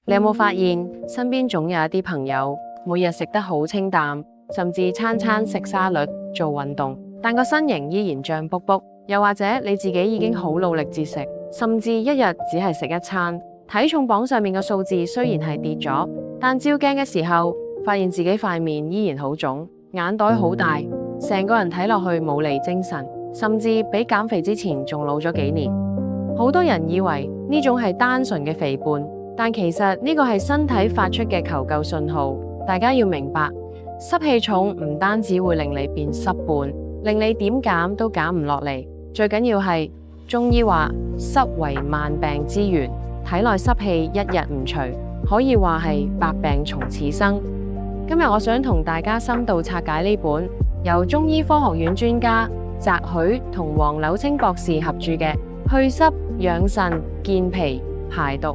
你有冇發現身邊總有一啲朋友每日食得好清淡，甚至餐餐食沙律做運動，但個身形依然脹卜卜。又或者你自己已經好努力節食，甚至一日只係食一餐，體重榜上面嘅數字雖然係跌咗，但照鏡嘅時候發現自己塊面依然好腫，眼袋好大，成個人睇落去冇厘精神，甚至比減肥之前仲老咗幾年。好多人以為呢種係單純嘅肥胖，但其實呢個係身體發出嘅求救信號。大家要明白，濕氣重唔單止會令你變濕胖，令你點減都減唔落嚟。最緊要係中醫話濕為萬病之源，體內濕氣一日唔除，可以話係百病從此生。今日我想同大家深度拆解呢本由中醫科學院專家翟許同黃柳青博士合著嘅《祛濕養腎健脾排毒》。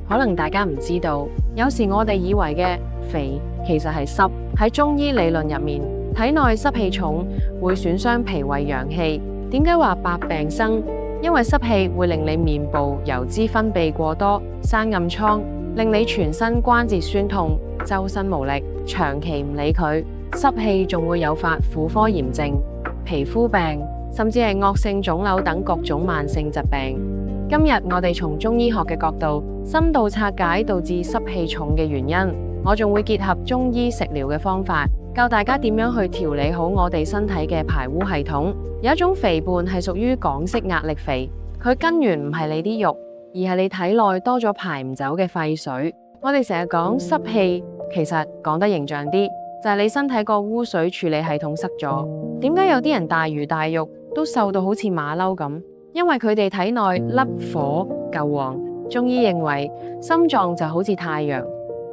可能大家唔知道，有時我哋以為嘅肥其實係濕。喺中醫理論入面，體內濕氣重會損傷脾胃陽氣。點解話百病生？因為濕氣會令你面部油脂分泌過多，生暗瘡，令你全身關節酸痛，周身無力。長期唔理佢，濕氣仲會誘發婦科炎症、皮膚病，甚至係惡性腫瘤等各種慢性疾病。今日我哋從中醫學嘅角度深度拆解導致濕氣重嘅原因，我仲會結合中醫食療嘅方法，教大家點樣去調理好我哋身體嘅排污系統。有一種肥胖係屬於港式壓力肥，佢根源唔係你啲肉，而係你體內多咗排唔走嘅廢水。我哋成日講濕氣，其實講得形象啲，就係你身體個污水處理系統塞咗。點解有啲人大魚大肉都瘦到好似馬騮咁？因為佢哋體內粒火夠旺。中醫認為心臟就好似太陽，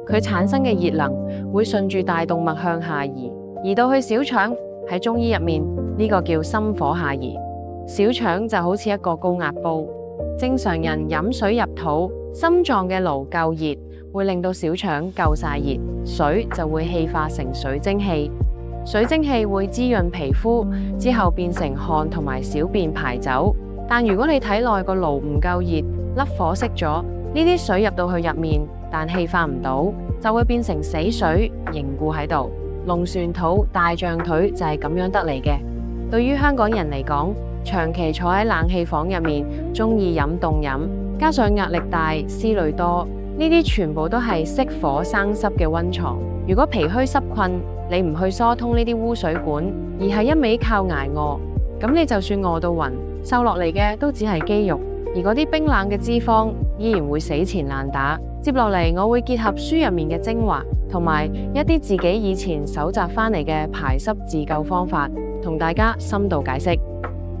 佢產生嘅熱能會順住大動脈向下移，移到去小腸。喺中醫入面，呢個叫心火下移。小腸就好似一個高壓煲，正常人飲水入肚，心臟嘅爐夠熱，會令到小腸夠晒熱，水就會氣化成水蒸氣。水蒸氣會滋潤皮膚，之後變成汗同埋小便排走。但如果你體內個爐唔夠熱，粒火熄咗，呢啲水入到去入面，但氣化唔到，就會變成死水凝固喺度。龍船肚、大象腿就係咁樣得嚟嘅。對於香港人嚟講，長期坐喺冷氣房入面，中意飲凍飲，加上壓力大、思慮多，呢啲全部都係熄火生濕嘅溫床。如果脾虛濕困，你唔去疏通呢啲污水管，而係一味靠挨餓，咁你就算餓到暈，瘦落嚟嘅都只係肌肉，而嗰啲冰冷嘅脂肪依然會死纏爛打。接落嚟，我會結合書入面嘅精華，同埋一啲自己以前搜集翻嚟嘅排濕自救方法，同大家深度解釋。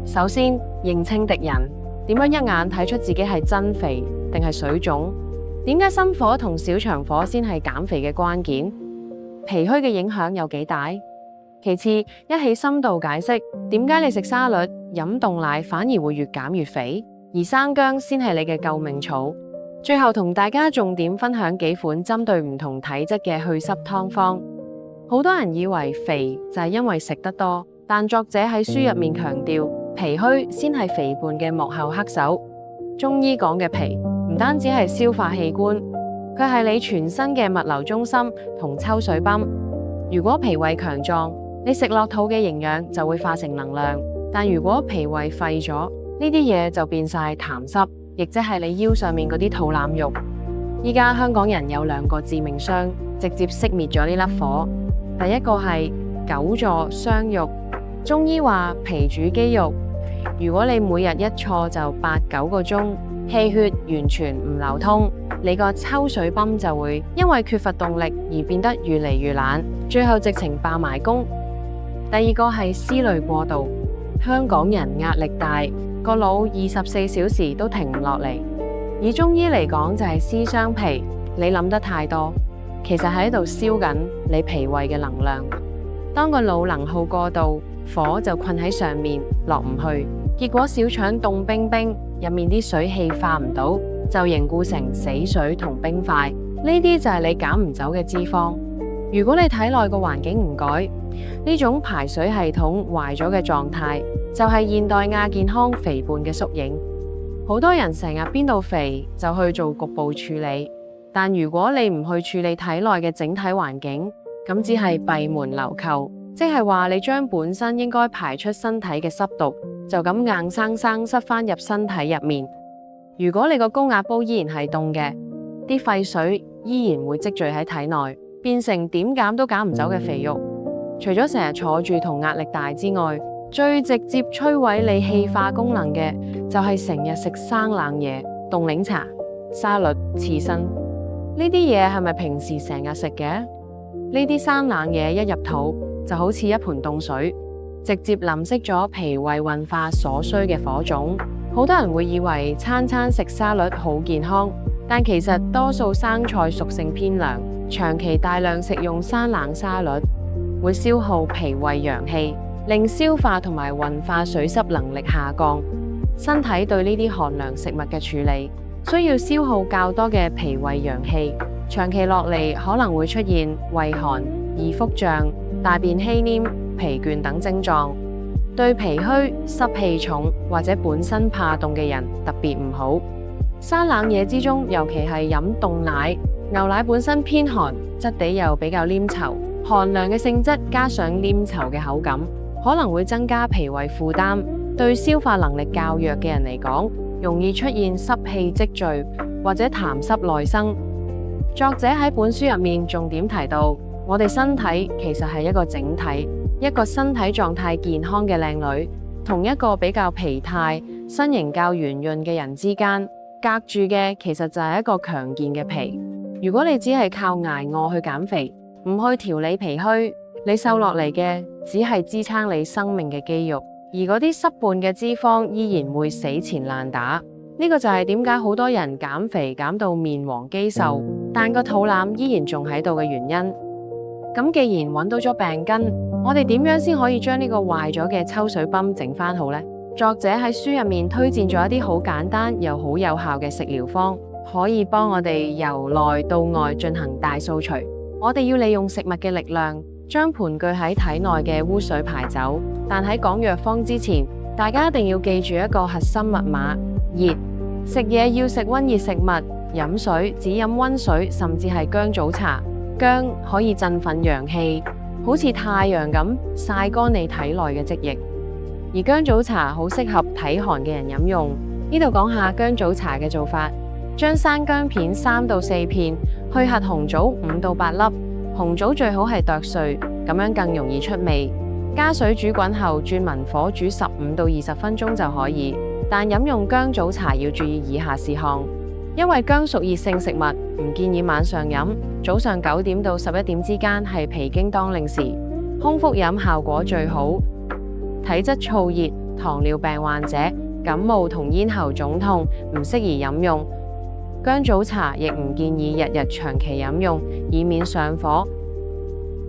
首先，認清敵人，點樣一眼睇出自己係真肥定係水腫？點解心火同小腸火先係減肥嘅關鍵？脾虛嘅影響有幾大？其次，一起深度解釋點解你食沙律、飲凍奶反而會越減越肥，而生薑先係你嘅救命草。最後同大家重點分享幾款針對唔同體質嘅祛濕湯方。好多人以為肥就係因為食得多，但作者喺書入面強調，脾虛先係肥胖嘅幕後黑手。中醫講嘅脾唔單止係消化器官，佢係你全身嘅物流中心同抽水泵。如果脾胃強壯，你食落肚嘅營養就會化成能量，但如果脾胃廢咗，呢啲嘢就變晒痰濕，亦即係你腰上面嗰啲肚腩肉。依家香港人有2個致命傷，直接熄滅咗呢粒火。第一個係久坐傷肉。中醫話脾主肌肉，如果你每日一坐就8-9個鐘，氣血完全唔流通，你個抽水泵就會因為缺乏動力而變得越嚟越懶，最後直情罷埋工。第二個係思慮過度。香港人壓力大，個腦24小時都停唔落嚟。以中醫嚟講就係思傷脾，你諗得太多，其實喺度燒緊你脾胃嘅能量。當個腦能耗過度，火就困喺上面落唔去，結果小腸凍冰冰，入面啲水氣化唔到，就凝固成死水同冰塊。呢啲就係你減唔走嘅脂肪。如果你體內個環境唔改，呢種排水系統壞咗嘅狀態，就係現代亞健康肥胖嘅縮影。好多人成日邊度肥就去做局部處理，但如果你唔去處理體內嘅整體環境，咁只係閉門留寇，即係話你將本身應該排出身體嘅濕毒，就咁硬生生塞返入身體入面。如果你個高壓煲依然係凍嘅，啲廢水依然會積聚喺體內，變成點減都減唔走嘅肥肉。除咗成日坐住同壓力大之外，最直接摧毀你氣化功能嘅就係成日食生冷嘢、凍檸茶、沙律、刺身。呢啲嘢係咪平時成日食嘅？呢啲生冷嘢一入肚就好似一盆凍水，直接淋熄咗脾胃運化所需嘅火種。好多人會以為餐餐食沙律好健康，但其實多數生菜屬性偏涼，長期大量食用生冷沙律會消耗脾胃陽氣，令消化同埋運化水濕能力下降。身體對呢啲寒涼食物嘅處理需要消耗較多嘅脾胃陽氣，長期落嚟可能會出現胃寒、易腹脹、大便稀黏、疲倦等症狀，對脾虛、濕氣重或者本身怕凍嘅人特別唔好。生冷嘢之中，尤其係飲凍奶，牛奶本身偏寒，質地又比較黏稠，寒涼嘅性質加上黏稠嘅口感，可能會增加脾胃負擔，對消化能力較弱嘅人嚟講，容易出現濕氣積聚或者痰濕內生。作者喺本書入面重點提到，我哋身體其實係一個整體，一個身體狀態健康嘅靚女，同一個比較疲態、身形較圓潤嘅人之間，隔住嘅其實就係一個強健嘅脾。如果你只係靠挨餓去減肥，唔去調理脾虛，你瘦落嚟嘅只係支撐你生命嘅肌肉，而嗰啲濕胖嘅脂肪依然會死纏爛打。呢個就係點解好多人減肥減到面黃肌瘦，但個肚腩依然仲喺度嘅原因。咁既然揾到咗病根，我哋點樣先可以將呢個壞咗嘅抽水泵整返好呢？作者喺書入面推薦咗一啲好簡單又好有效嘅食療方，可以幫我哋由內到外進行大掃除。我哋要利用食物嘅力量，將盤踞喺體內嘅污水排走。但喺講藥方之前，大家一定要記住一個核心密碼：熱。食嘢要食溫熱食物，飲水只飲溫水，甚至係薑早茶。薑可以振奮陽氣，好似太陽咁曬乾你體內嘅積液。而薑早茶好適合體寒嘅人飲用。呢度講下薑早茶嘅做法：將生薑片3到4片，去核紅棗5到8粒，紅棗最好係剁碎，咁樣更容易出味。加水煮滾後，轉文火煮15到20分鐘就可以。但飲用薑早茶要注意以下事項，因為薑屬熱性食物，唔建議晚上飲。早上9點到11點之間係脾經當令時，空腹飲效果最好。體質燥熱、糖尿病患者、感冒同咽喉腫痛唔適宜飲用。薑早茶亦唔建議日日長期飲用，以免上火。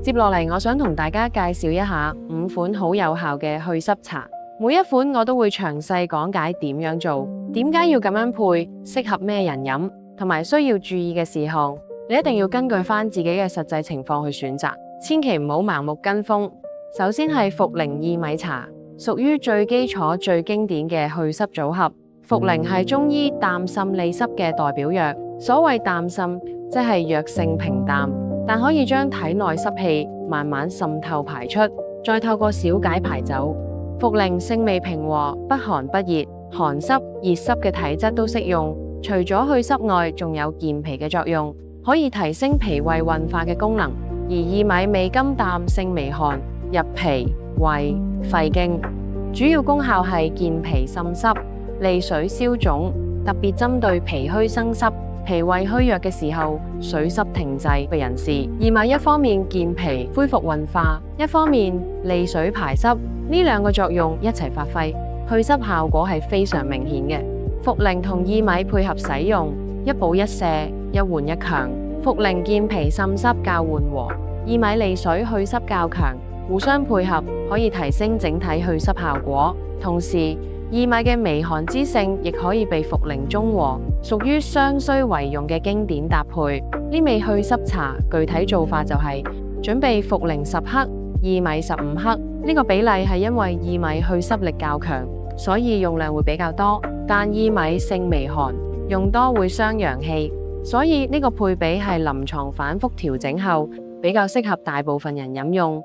接落嚟，我想同大家介紹一下5款好有效嘅去濕茶。每一款我都會詳細講解點樣做，點解要咁樣配，適合咩人飲，同埋需要注意嘅事項。你一定要根據返自己嘅實際情況去選擇，千祈唔好盲目跟風。首先係茯苓薏米茶，屬於最基礎、最經典嘅去濕組合。茯苓係中醫淡滲利濕嘅代表藥。所謂淡滲，即係藥性平淡，但可以將體內濕氣慢慢滲透排出，再透過小解排走。茯苓性味平和，不寒不熱，寒濕、熱濕嘅體質都適用。除咗去濕外，仲有健脾嘅作用，可以提升脾胃運化嘅功能。而薏米味甘淡，性微寒，入脾、胃、肺經，主要功效係健脾滲濕、利水消腫，特別針對脾虛生濕、脾胃虛弱嘅時候，水濕停滯嘅人士。薏米一方面健脾恢復運化，一方面利水排濕，呢兩個作用一齊發揮，去濕效果係非常明顯嘅。茯苓同薏米配合使用，一補一瀉，一緩一強。茯苓健脾滲濕較緩和，薏米利水去濕較強，互相配合可以提升整體去濕效果。同時，薏米嘅微寒之性亦可以被茯苓中和，屬於相須為用嘅經典搭配。呢味去濕茶具體做法就係準備茯苓10克，薏米15克。呢個比例係因為薏米去濕力較強，所以用量會比較多。但薏米性微寒，用多會傷陽氣。所以呢個配比係臨床反覆調整後比較適合大部分人飲用。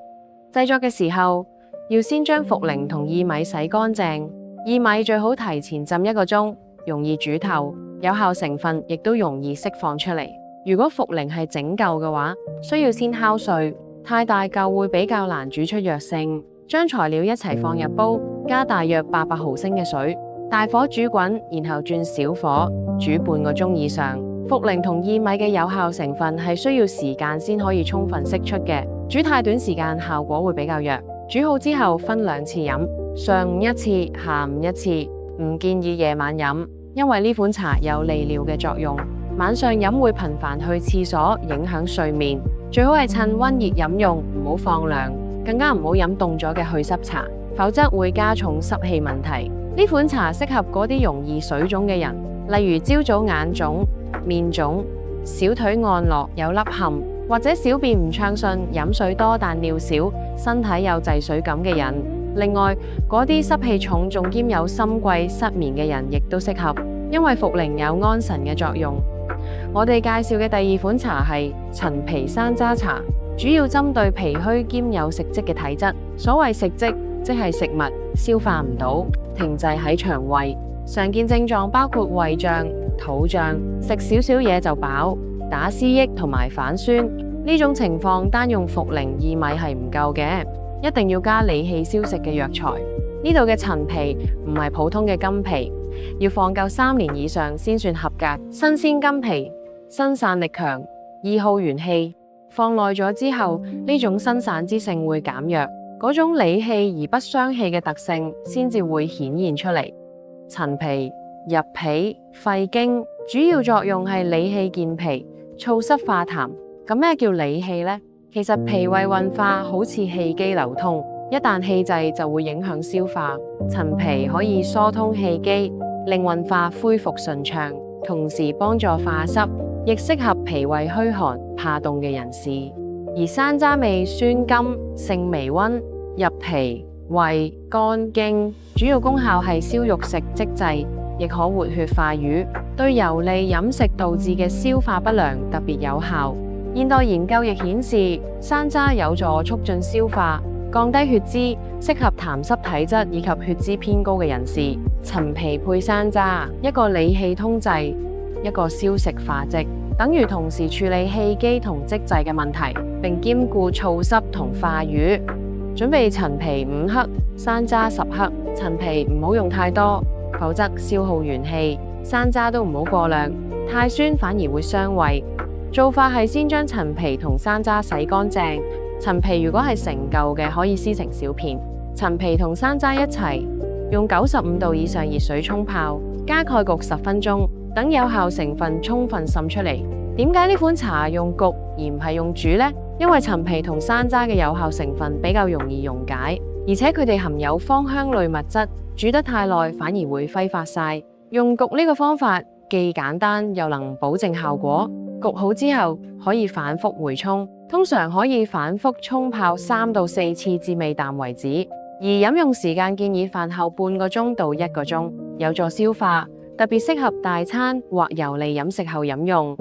製作嘅時候要先將茯苓同薏米洗乾淨，薏米最好提前浸1個鐘，容易煮透，有效成分亦都容易釋放出嚟。如果茯苓係整嚿嘅話，需要先敲碎，太大嚿會比較難煮出藥性。將材料一齊放入煲，加大約800毫升嘅水，大火煮滾，然後轉小火煮半個鐘以上。茯苓同薏米嘅有效成分係需要時間先可以充分釋出嘅，煮太短時間效果會比較弱。煮好之後分2次飲，上午1次，下午1次，唔建議夜晚飲，因為呢款茶有利尿嘅作用。晚上飲會頻繁去廁所，影響睡眠。最好係趁溫熱飲用，唔好放涼，更加唔好飲凍咗嘅去濕茶，否則會加重濕氣問題。呢款茶適合嗰啲容易水腫嘅人，例如朝早眼腫、面腫、小腿按落有凹陷，或者小便唔暢順、飲水多但尿少、身體有滯水感嘅人。另外，嗰啲濕氣重仲兼有心悸、失眠嘅人亦都適合，因為茯苓有安神嘅作用。我哋介紹嘅第2款茶係陳皮山楂茶，主要針對脾虛兼有食積嘅體質。所謂食積，即係食物消化唔到，停滯喺腸胃。常見症狀包括胃脹、肚脹、食少少嘢就飽、打思噎同埋反酸。呢種情況單用茯苓、薏米係唔夠嘅，一定要加理氣消食嘅藥材。呢度嘅陳皮唔係普通嘅金皮，要放夠3年以上先算合格。新鮮金皮生散力強，易耗元氣，放耐咗之後，呢種生散之性會減弱，嗰種理氣而不傷氣嘅特性先至會顯現出嚟。陳皮入脾肺經，主要作用係理氣健脾、燥濕化痰。咁咩叫理氣呢？其實脾胃運化好似氣機流通，一旦氣滯就會影響消化。陳皮可以疏通氣機，令運化恢復順暢，同時幫助化濕，亦適合脾胃虛寒、怕凍嘅人士。而山楂味酸甘，性微溫，入脾、胃、肝經，主要功效係消肉食積滯，亦可活血化瘀，對油膩飲食導致嘅消化不良特別有效。現代研究亦顯示，山楂有助促進消化，降低血脂，適合痰濕體質以及血脂偏高嘅人士。陳皮配山楂，一個理氣通滯，一個消食化積，等於同時處理氣機同積滯嘅問題，並兼顧燥濕同化瘀。準備陳皮5克，山楂10克。陳皮唔好用太多，否則消耗元氣。山楂都唔好過量，太酸反而會傷胃。做法係先將陳皮同山楂洗乾淨。陳皮如果係成嚿嘅，可以撕成小片。陳皮同山楂一齊用95度以上熱水沖泡，加蓋焗10分鐘，等有效成分充分滲出嚟。點解呢款茶用焗而唔係用煮呢？因為陳皮同山楂嘅有效成分比較容易溶解，而且佢哋含有芳香類物質，煮得太耐反而會揮發晒。用焗呢個方法既簡單又能保證效果。焗好之後可以反覆回沖，通常可以反覆沖泡3到4次至味淡為止。而飲用時間建議飯後半個鐘到1個鐘，有助消化，特別適合大餐或油膩飲食後飲用。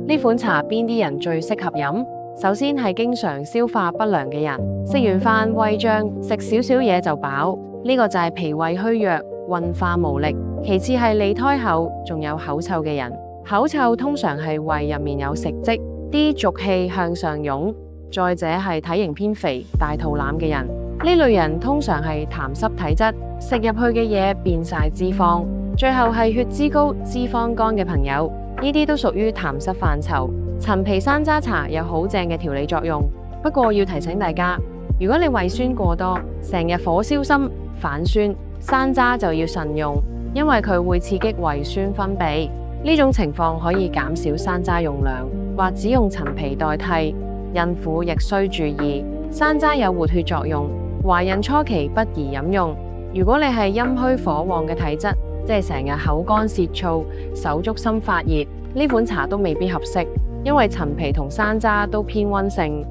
呢款茶邊啲人最適合飲？首先係經常消化不良嘅人，食完飯胃脹，食少少嘢就飽，呢個就係脾胃虛弱、運化無力。其次係脷苔厚，仲有口臭嘅人。口臭通常係胃入面有食積，啲濁氣向上湧。再者係體型偏肥、大肚腩嘅人，呢類人通常係痰濕體質，食入去嘅嘢變晒脂肪。最後係血脂高、脂肪肝嘅朋友，呢啲都屬於痰濕範疇。陳皮山楂茶有好正嘅調理作用，不過要提醒大家，如果你胃酸過多，成日火燒心、反酸，山楂就要慎用，因為佢會刺激胃酸分泌。呢種情況可以減少山楂用量，或只用陳皮代替。孕婦亦需注意，山楂有活血作用，懷孕初期不宜飲用。如果你係陰虛火旺嘅體質，即係成日口乾舌燥、手足心發熱，呢款茶都未必合適，因為陳皮同山楂都偏溫性。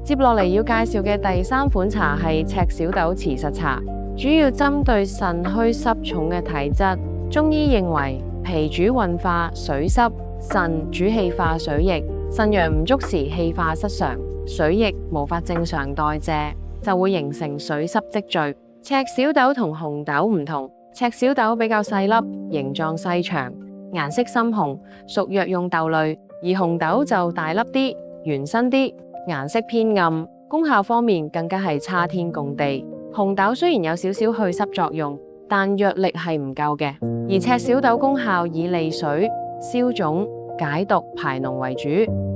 接落嚟要介紹嘅第3款茶係赤小豆慈實茶，主要針對腎虛濕重嘅體質。中醫認為，脾主運化水濕，腎主氣化水液，腎陽唔足時氣化失常，水液無法正常代謝，就會形成水濕積聚。赤小豆同紅豆唔同，赤小豆比較細粒，形狀細長，顏色深紅，屬藥用豆類，而紅豆就大粒啲，圓身啲，顏色偏暗，功效方面更加係差天共地。紅豆雖然有少少去濕作用，但藥力係唔夠嘅，而赤小豆功效以利水、消腫、解毒、排膿為主。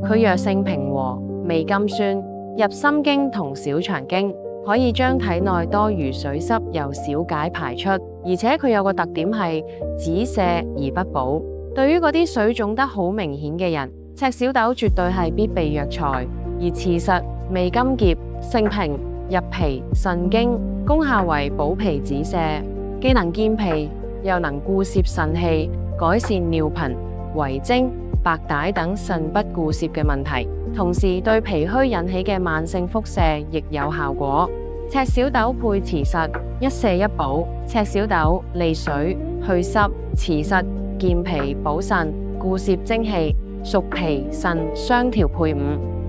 佢藥性平和，味甘酸，入心經同小腸經，可以將體內多餘水濕由小解排出。而且佢有個特點係止瀉而不補。對於嗰啲水腫得好明顯嘅人，赤小豆絕對係必備藥材。而磁實味甘澀，性平，入脾、腎經，功效為補脾止瀉，既能健脾，又能固攝腎氣，改善尿頻、遺精、白帶等腎不固攝嘅問題，同時對脾虛引起嘅慢性腹瀉亦有效果。赤小豆配磁實，一瀉一補。赤小豆利水、去濕、磁實健脾補腎、固攝精氣，屬脾腎雙調配伍，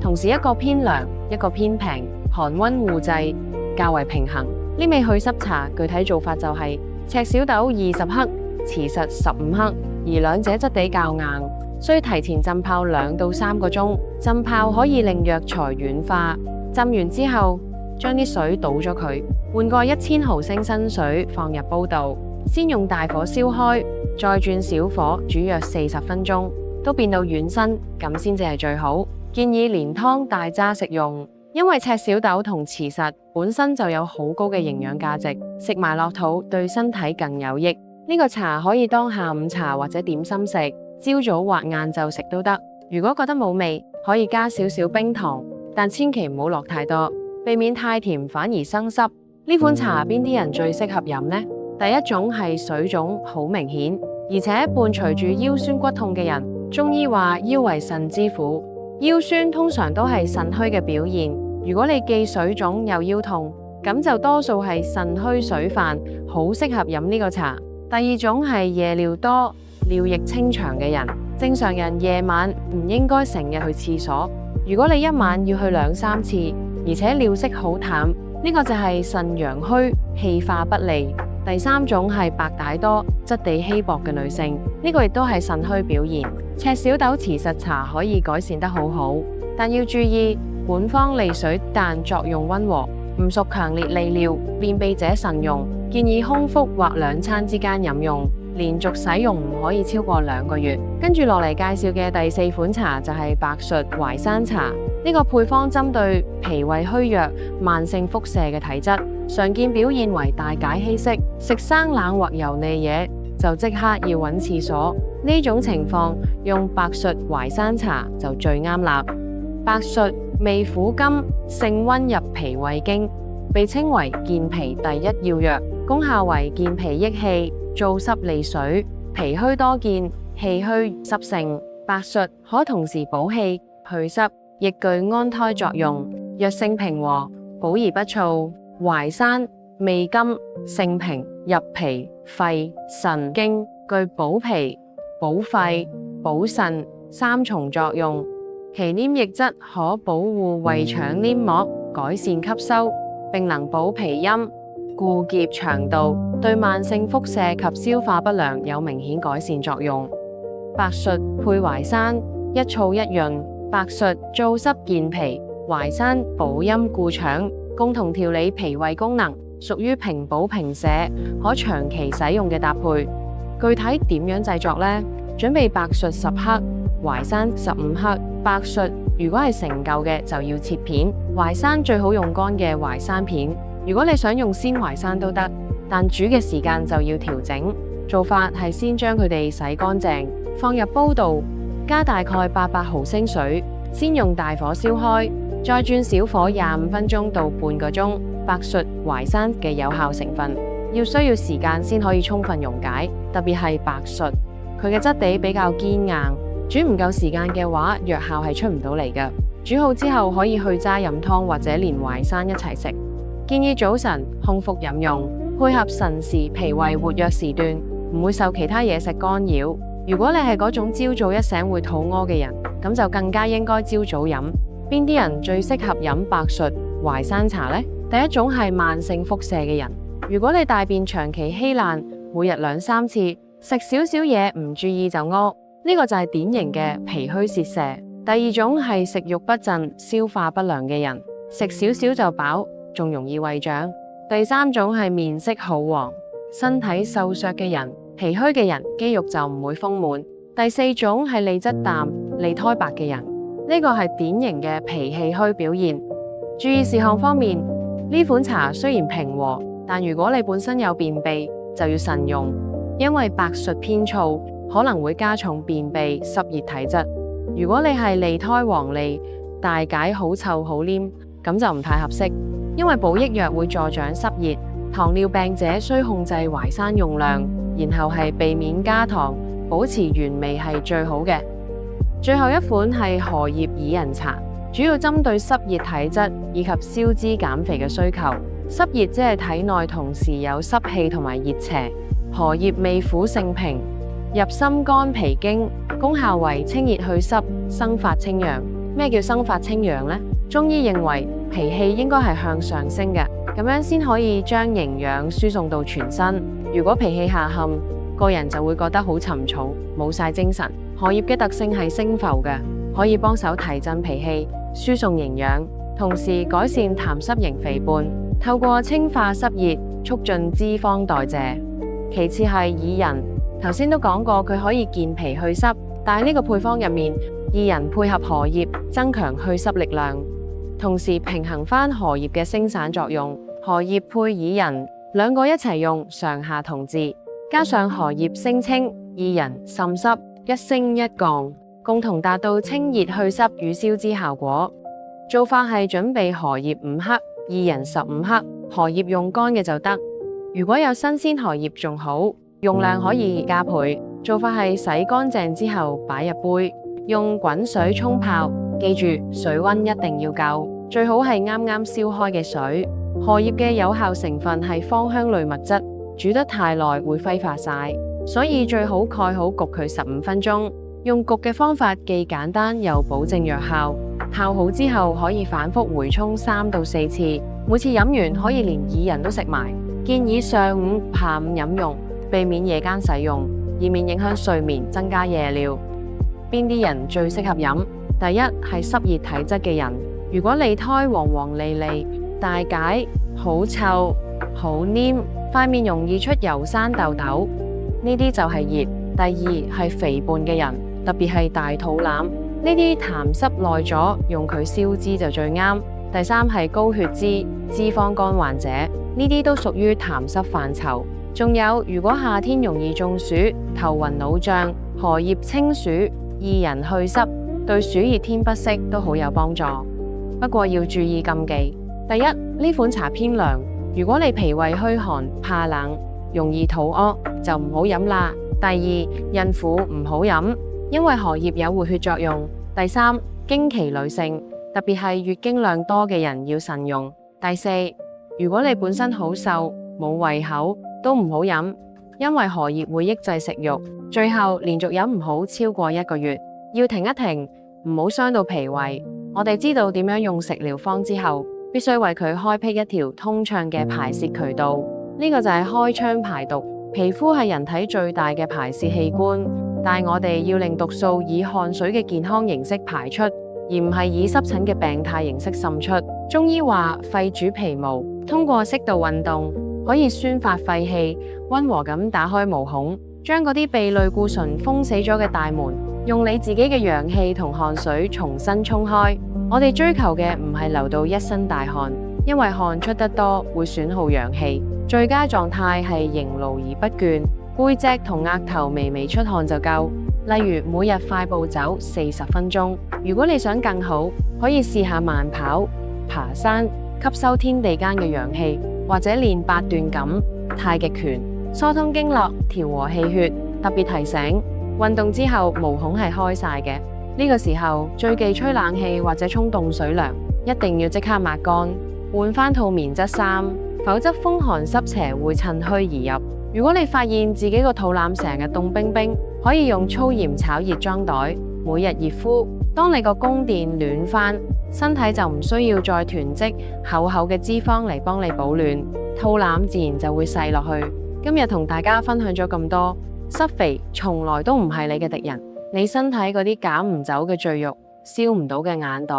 同時一個偏涼，一個偏平，寒溫互濟，較為平衡。呢味去濕茶具體做法就係赤小豆20克，磁實15克，而兩者質地較硬，需提前浸泡2到3個鐘。浸泡可以令藥材軟化。浸完之後，將啲水倒咗佢，換個1000毫升新水放入煲度，先用大火燒開，再轉小火煮約40分鐘，都變到軟身，咁先至係最好。建議連湯帶渣食用，因為赤小豆同磁實本身就有好高嘅營養價值，食埋落肚對身體更有益。呢個茶可以當下午茶或者點心食，朝早或晏晝食都得。如果覺得冇味，可以加少少冰糖，但千祈唔好落太多，避免太甜反而生濕。呢款茶邊啲人最適合飲呢？第一種係水腫好明顯，而且伴隨住腰酸骨痛嘅人。中醫話腰為腎之府，腰酸通常都係腎虛嘅表現。如果你既水腫又腰痛，咁就多數係腎虛水泛，好適合飲呢個茶。第二種係夜尿多、尿液清長嘅人。正常人夜晚唔應該成日去廁所，如果你一晚要去2-3次，而且尿色好淡，呢個就係腎陽虛，氣化不利。第三種係白帶多、質地稀薄嘅女性，呢個亦都係腎虛表現。赤小豆磁實茶可以改善得好好，但要注意本方利水，但作用溫和，唔屬強烈利尿，便秘者慎用。建議空腹或2餐之間飲用，連續使用唔可以超過2個月。跟住落嚟介紹嘅第4款茶就係白術淮山茶。呢個配方針對脾胃虛弱、慢性腹瀉嘅體質，常見表現為大解稀釋，食生冷或油膩嘢就即刻要揾廁所。呢種情況用白術淮山茶就最啱啦。白術味苦甘，性溫入脾胃經，被稱為健脾第一要藥，功效為健脾益氣、燥濕利水。脾虛多見，氣虛濕盛，白術可同時補氣、去濕，亦具安胎作用。藥性平和，補而不燥。淮山味甘，性平，入脾、肺、腎經，具補脾、補肺、補腎3重作用。其黏液質可保護胃腸黏膜，改善吸收，並能補脾陰、固結腸道，對慢性腹瀉及消化不良有明顯改善作用。白術配淮山，一燥一潤。白術燥濕健脾，淮山補陰固腸，共同調理脾胃功能，屬於平補平瀉，可長期使用嘅搭配。具體點樣製作呢？準備白術10克，淮山15克。白術如果係成嚿嘅就要切片，淮山最好用乾嘅淮山片。如果你想用鮮淮山都得，但煮嘅時間就要調整。做法係先將佢哋洗乾淨，放入煲度，加大概800毫升水，先用大火燒開，再轉小火25分鐘到半個鐘。白術淮山嘅有效成分需要時間先可以充分溶解，特別係白術，佢嘅質地比較堅硬，煮唔夠時間嘅話，藥效係出唔到嚟嘅。煮好之後可以去渣飲湯或者連淮山一齊食。建議早晨空腹飲用，配合辰時脾胃活躍時段，唔會受其他嘢食干擾。如果你係嗰種朝早一醒會肚屙嘅人，咁就更加應該朝早飲。邊啲人最適合飲白術、淮山茶呢？第一種係慢性腹瀉嘅人，如果你大便長期稀爛，每日2、3次，食少少嘢唔注意就屙，呢個就係典型嘅脾虛泄瀉。第二種係食慾不振、消化不良嘅人，食少少就飽，仲容易胃脹。第三種係面色好黃、身體瘦削嘅人，脾虛嘅人肌肉就唔會豐滿。第四種係脷質淡、脷苔白嘅人，呢個係典型嘅脾氣虛表現。注意事項方面，呢款茶雖然平和，但如果你本身有便秘，就要慎用，因為白術偏燥，可能會加重便秘、濕熱體質。如果你係脷苔黃脷、大解好臭好黏，咁就唔太合適，因為補益藥會助長濕熱。糖尿病者需控制淮山用量，然後係避免加糖，保持原味係最好嘅。最後一款係荷葉薏仁茶，主要針對濕熱體質以及消脂減肥嘅需求。濕熱即係體內同時有濕氣同埋熱邪。荷葉味苦性平，入心肝脾經，功效為清熱去濕、生發清陽。咩叫生發清陽呢？中醫認為脾氣應該係向上升嘅，咁樣先可以將營養輸送到全身。如果脾氣下陷，個人就會覺得好沉重，冇晒精神。荷葉嘅特性係升浮嘅，可以幫手提振脾氣、輸送營養，同時改善痰濕型肥胖，透過清化濕熱，促進脂肪代謝。其次係薏仁，頭先都講過佢可以健脾去濕，但係呢個配方入面，薏仁配合荷葉，增強去濕力量，同時平衡翻荷葉嘅升散作用。荷葉配薏仁，兩個一齊用，上下同治，加上荷葉升清，薏仁滲濕，一升一降，共同達到清熱去濕與消脂效果。做法係準備荷葉5克，薏仁15克，荷葉用乾嘅就得。如果有新鮮荷葉仲好，用量可以加倍。做法係洗乾淨之後擺入杯，用滾水沖泡，記住水溫一定要夠，最好係啱啱燒開嘅水。荷葉嘅有效成分係芳香類物質，煮得太耐會揮發晒，所以最好蓋好焗佢15分鐘。用焗嘅方法既簡單又保證藥效。泡好之後可以反覆回沖3到4次，每次飲完可以連薏仁都食埋。建議上午、下午飲用，避免夜間使用，以免影響睡眠，增加夜尿。邊啲人最適合飲？第一係濕熱體質嘅人，如果脷苔黃黃利利、大解、好臭、好黏，塊面容易出油山痘痘，呢啲就係熱。第二係肥胖嘅人，特別係大肚腩，呢啲痰濕耐咗，用佢消脂就最啱。第三係高血脂、脂肪肝患者，呢啲都屬於痰濕範疇。仲有，如果夏天容易中暑、頭暈腦脹，荷葉清暑、薏仁去濕，對暑熱天不適都好有幫助。不過要注意禁忌。第一，呢款茶偏涼，如果你脾胃虛寒、怕冷、容易肚屙，就唔好飲啦。第二，孕婦唔好飲，因為荷葉有活血作用。第三，經期女性，特別係月經量多嘅人要慎用。第四，如果你本身好瘦冇胃口，都唔好飲，因為荷葉會抑制食慾。最後，連續飲唔好超過1個月，要停一停，唔好傷到脾胃。我哋知道點樣用食療方之後，必須為佢開闢一條通暢嘅排泄渠道，呢個就係開窗排毒。皮膚係人體最大嘅排泄器官，但我哋要令毒素以汗水嘅健康形式排出，而唔係以濕疹嘅病態形式滲出。中醫話肺主皮毛，通過適度運動可以宣發廢氣，溫和咁打開毛孔，將嗰啲被類固醇封死咗嘅大門，用你自己嘅陽氣同汗水重新沖開。我哋追求嘅唔係流到一身大汗，因為汗出得多會損耗陽氣。最佳狀態係盈勞而不倦，背脊同額頭微微出汗就夠。例如每日快步走40分鐘。如果你想更好，可以試下慢跑、爬山，吸收天地間嘅陽氣，或者練8段錦、太極拳，疏通經絡、調和氣血。特別提醒，運動之後毛孔係開晒嘅，呢個時候最忌吹冷氣或者沖凍水涼，一定要即刻抹乾，換翻套棉質衫。否則風寒濕邪會趁虛而入。如果你發現自己個肚腩成日凍冰冰，可以用粗鹽炒熱裝袋，每日熱敷。當你個宮殿暖返，身體就唔需要再囤積厚厚嘅脂肪嚟幫你保暖，肚腩自然就會細落去。今日同大家分享咗咁多，濕肥從來都唔係你嘅敵人，你身體嗰啲減唔走嘅贅肉、消唔到嘅眼袋，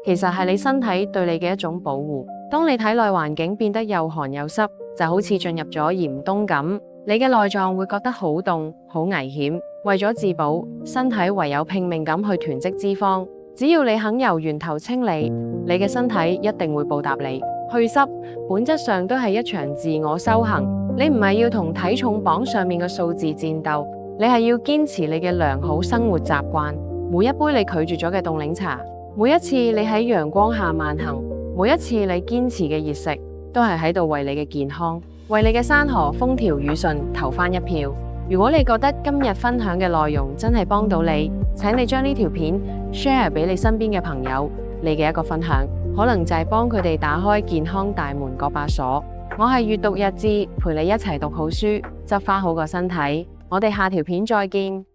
其實係你身體對你嘅一種保護。當你體內環境變得又寒又濕，就好似進入咗嚴冬咁，你嘅內臟會覺得好凍、好危險。為咗自保，身體唯有拼命咁去囤積脂肪。只要你肯由源頭清理，你嘅身體一定會報答你。去濕本質上都係一場自我修行，你唔係要同體重榜上面嘅數字戰鬥，你係要堅持你嘅良好生活習慣。每一杯你拒絕咗嘅凍檸茶，每一次你喺陽光下慢行，每一次你堅持嘅熱食，都係喺度為你嘅健康，為你嘅山河風調雨順投返一票。如果你覺得今日分享嘅內容真係幫到你，請你將呢條片 share 俾你身邊嘅朋友。你嘅一個分享，可能就係幫佢哋打開健康大門嗰把鎖。我係閱讀日誌，陪你一齊讀好書，執返好個身體。我哋下條片再見。